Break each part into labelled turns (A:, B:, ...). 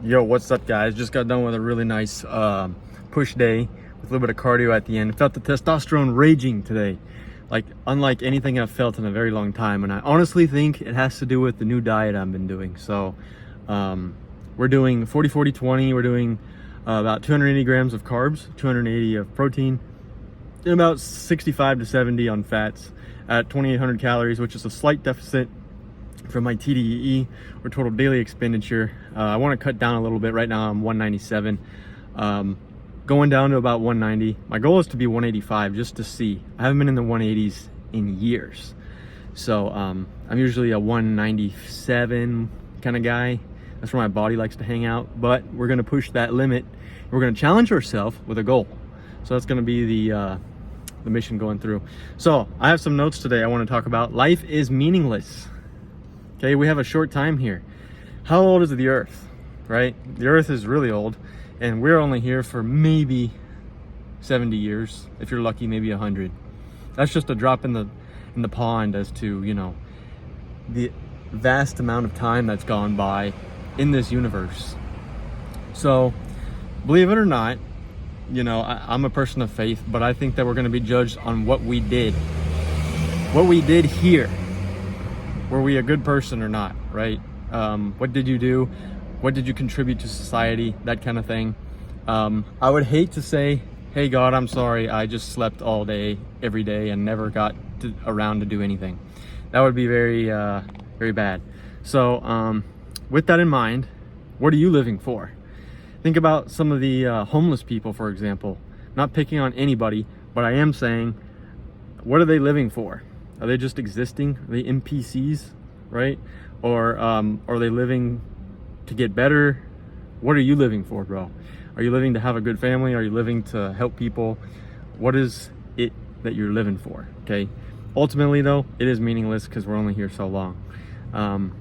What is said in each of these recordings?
A: Yo, what's up, guys? Just got done with a really nice push day with a little bit of cardio at the end. Felt the testosterone raging today, like unlike anything I've felt in a very long time. And I honestly think it has to do with the new diet I've been doing. So we're doing 40-40-20. We're doing about 280 grams of carbs, 280 of protein, and about 65 to 70 on fats at 2,800 calories, which is a slight deficit from my TDEE, or total daily expenditure. I want to cut down a little bit. Right now I'm 197, going down to about 190. My goal is to be 185, just to see. I haven't been in the 180s in years, so I'm usually a 197 kind of guy. That's where my body likes to hang out, but we're going to push that limit. We're going to challenge ourselves with a goal. So that's going to be the mission going through. So I have some notes today I want to talk about. Life is meaningless. Okay, we have a short time here. How old is the earth, right? The earth is really old, and we're only here for maybe 70 years. If you're lucky, maybe 100. That's just a drop in the pond as to, you know, the vast amount of time that's gone by in this universe. So, believe it or not, you know, I'm a person of faith, but I think that we're going to be judged on what we did. What we did here. Were we a good person or not, right? What did you do? What did you contribute to society? That kind of thing. I would hate to say, hey God, I'm sorry, I just slept all day, every day, and never got around to do anything. That would be very, very bad. So with that in mind, what are you living for? Think about some of the homeless people, for example. Not picking on anybody, but I am saying, what are they living for? Are they just existing? Are they NPCs, right? Or are they living to get better? What are you living for, bro? Are you living to have a good family? Are you living to help people? What is it that you're living for, okay? Ultimately, though, it is meaningless because we're only here so long.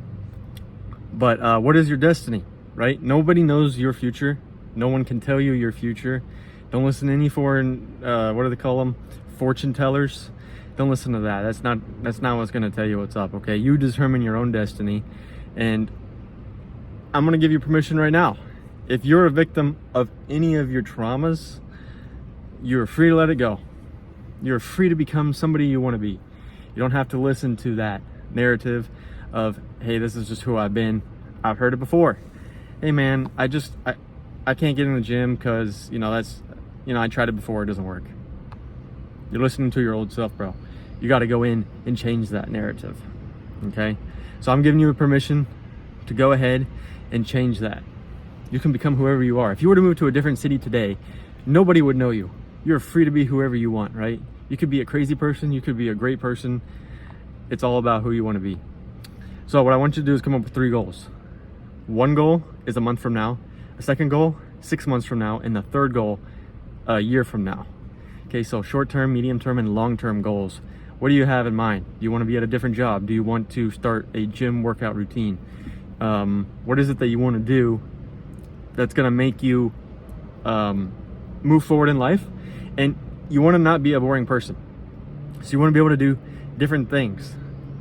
A: But what is your destiny, right? Nobody knows your future. No one can tell you your future. Don't listen to any foreign, what do they call them? Fortune tellers. Don't listen to that. That's not what's going to tell you what's up, okay? You determine your own destiny, and I'm going to give you permission right now. If you're a victim of any of your traumas, you're free to let it go. You're free to become somebody you want to be. You don't have to listen to that narrative of, hey, this is just who I've been. I've heard it before. Hey man, I can't get in the gym because, you know, I tried it before, it doesn't work. You're listening to your old self, bro. You got to go in and change that narrative, okay? So I'm giving you permission to go ahead and change that. You can become whoever you are. If you were to move to a different city today, nobody would know you. You're free to be whoever you want, right? You could be a crazy person. You could be a great person. It's all about who you want to be. So what I want you to do is come up with 3 goals. One goal is a month from now. A second goal, 6 months from now. And the third goal, a year from now. Okay, so short-term, medium-term, and long-term goals. What do you have in mind? Do you want to be at a different job? Do you want to start a gym workout routine? What is it that you want to do that's going to make you move forward in life? And you want to not be a boring person. So you want to be able to do different things.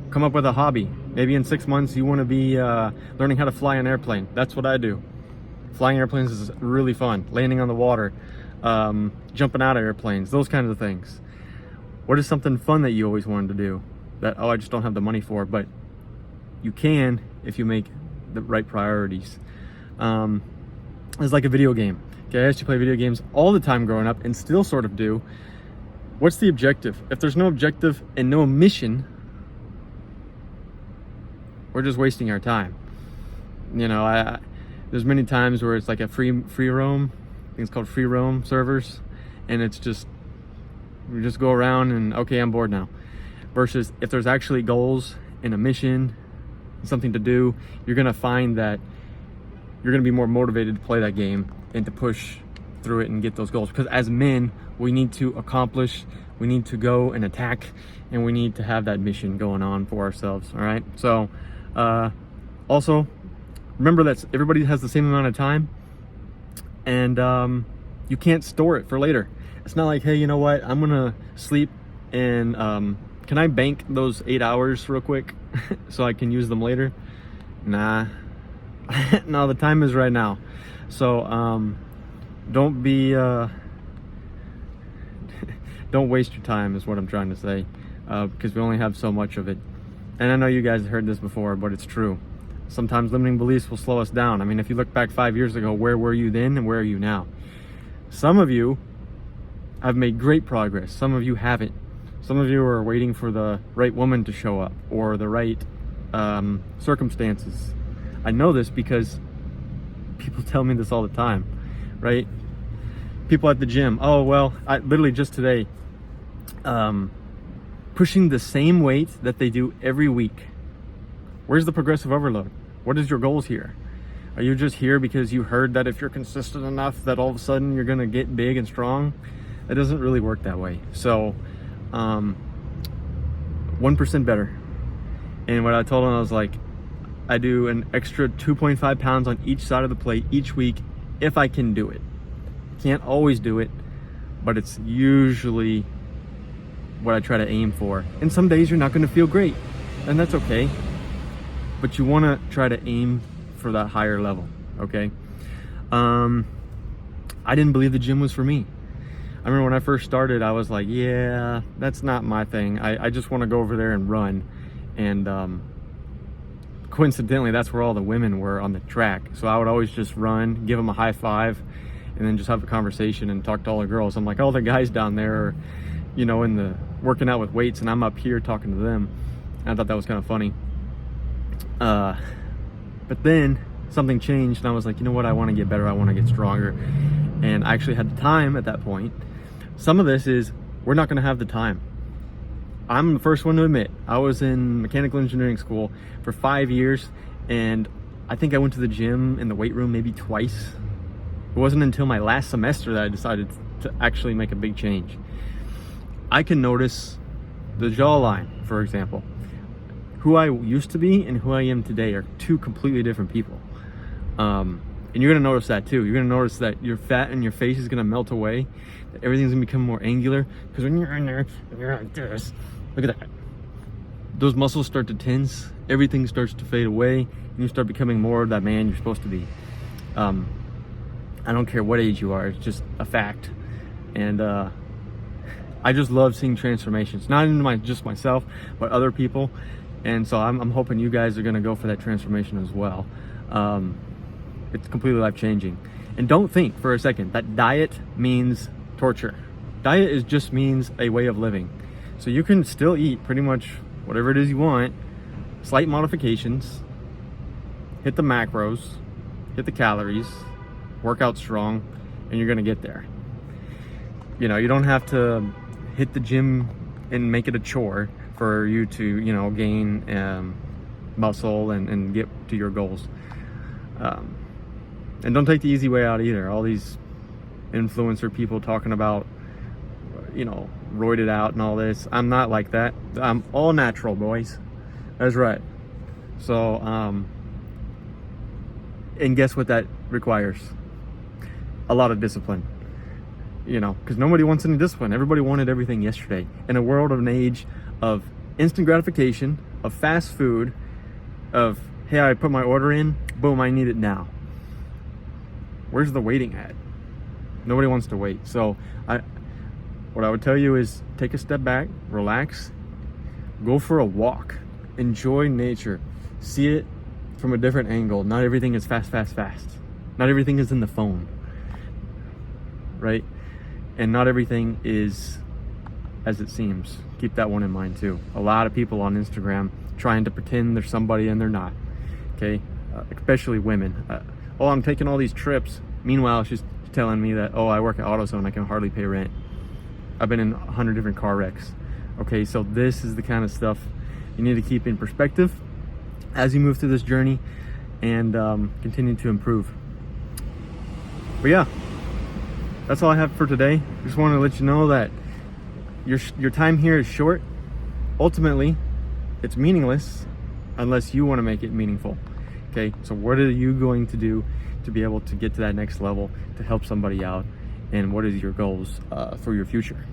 A: Come up with a hobby. Maybe in 6 months you want to be learning how to fly an airplane. That's what I do. Flying airplanes is really fun. Landing on the water. Jumping out of airplanes, those kinds of things. What is something fun that you always wanted to do that, oh, I just don't have the money for, but you can if you make the right priorities? It's like a video game. Okay, I used to play video games all the time growing up and still sort of do. What's the objective? If there's no objective and no mission, we're just wasting our time. You know, there's many times where it's like a free roam. I think it's called free roam servers, and it's just, we just go around and, okay, I'm bored now. Versus if there's actually goals and a mission, something to do, you're gonna find that you're gonna be more motivated to play that game and to push through it and get those goals. Because as men, we need to accomplish, we need to go and attack, and we need to have that mission going on for ourselves. All right. So also remember that everybody has the same amount of time, and you can't store it for later. It's not like, hey, you know what, I'm gonna sleep and can I bank those 8 hours real quick so I can use them later? Nah, No, the time is right now. So don't be don't waste your time is what I'm trying to say, because we only have so much of it. And I know you guys have heard this before, but it's true. Sometimes limiting beliefs will slow us down. I mean, if you look back 5 years ago, where were you then and where are you now? Some of you have made great progress. Some of you haven't. Some of you are waiting for the right woman to show up or the right circumstances. I know this because people tell me this all the time, right? People at the gym. Oh, well, I literally just today, pushing the same weight that they do every week. Where's the progressive overload? What is your goals here? Are you just here because you heard that if you're consistent enough that all of a sudden you're gonna get big and strong? It doesn't really work that way. So 1% better. And what I told him, I was like, I do an extra 2.5 pounds on each side of the plate each week if I can do it. Can't always do it, but it's usually what I try to aim for. And some days you're not going to feel great, and that's okay. But you want to try to aim for that higher level, okay? I didn't believe the gym was for me. I remember when I first started, I was like, yeah, that's not my thing. I just want to go over there and run. And coincidentally, that's where all the women were on the track. So I would always just run, give them a high five, and then just have a conversation and talk to all the girls. I'm like, all the guys down there are, you know, in the working out with weights, and I'm up here talking to them. And I thought that was kind of funny. But then something changed, and I was like, you know what? I want to get better. I want to get stronger. And I actually had the time at that point. Some of this is, we're not going to have the time. I'm the first one to admit, I was in mechanical engineering school for 5 years, and I think I went to the gym in the weight room maybe twice. It wasn't until my last semester that I decided to actually make a big change. I can notice the jawline, for example. Who I used to be and who I am today are two completely different people. And you're gonna notice that too. You're gonna notice that your fat in your face is gonna melt away, that everything's gonna become more angular, because when you're in there, you're like this. Look at that. Those muscles start to tense, everything starts to fade away, and you start becoming more of that man you're supposed to be. I don't care what age you are, it's just a fact. And I just love seeing transformations, not in just myself, but other people. And so I'm hoping you guys are gonna go for that transformation as well. It's completely life-changing. And don't think for a second that diet means torture. Diet just means a way of living. So you can still eat pretty much whatever it is you want, slight modifications, hit the macros, hit the calories, work out strong, and you're gonna get there. You know, you don't have to hit the gym and make it a chore for you to, you know, gain muscle and get to your goals. And don't take the easy way out either. All these influencer people talking about, you know, roided out and all this. I'm not like that. I'm all natural, boys. That's right. So, and guess what that requires? A lot of discipline. You know, because nobody wants any discipline. Everybody wanted everything yesterday. In a world of an age of instant gratification, of fast food, of, hey, I put my order in, boom, I need it now. Where's the waiting at? Nobody wants to wait. So what I would tell you is take a step back, relax, go for a walk, enjoy nature, see it from a different angle. Not everything is fast, fast, fast. Not everything is in the phone, right? And not everything is as it seems. Keep that one in mind too. A lot of people on Instagram trying to pretend they're somebody and they're not, okay? Especially women. Oh, I'm taking all these trips. Meanwhile, she's telling me that, oh, I work at AutoZone, I can hardly pay rent. I've been in 100 different car wrecks. Okay, so this is the kind of stuff you need to keep in perspective as you move through this journey and continue to improve. But yeah, that's all I have for today. Just want to let you know that your time here is short. Ultimately, it's meaningless unless you want to make it meaningful. Okay, so what are you going to do to be able to get to that next level, to help somebody out, and what is your goals for your future?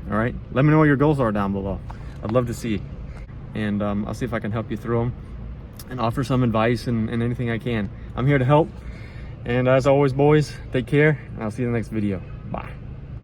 A: All right, let me know what your goals are down below. I'd love to see, and I'll see if I can help you through them and offer some advice and anything I can. I'm here to help. And as always, boys, take care, and I'll see you in the next video. Bye.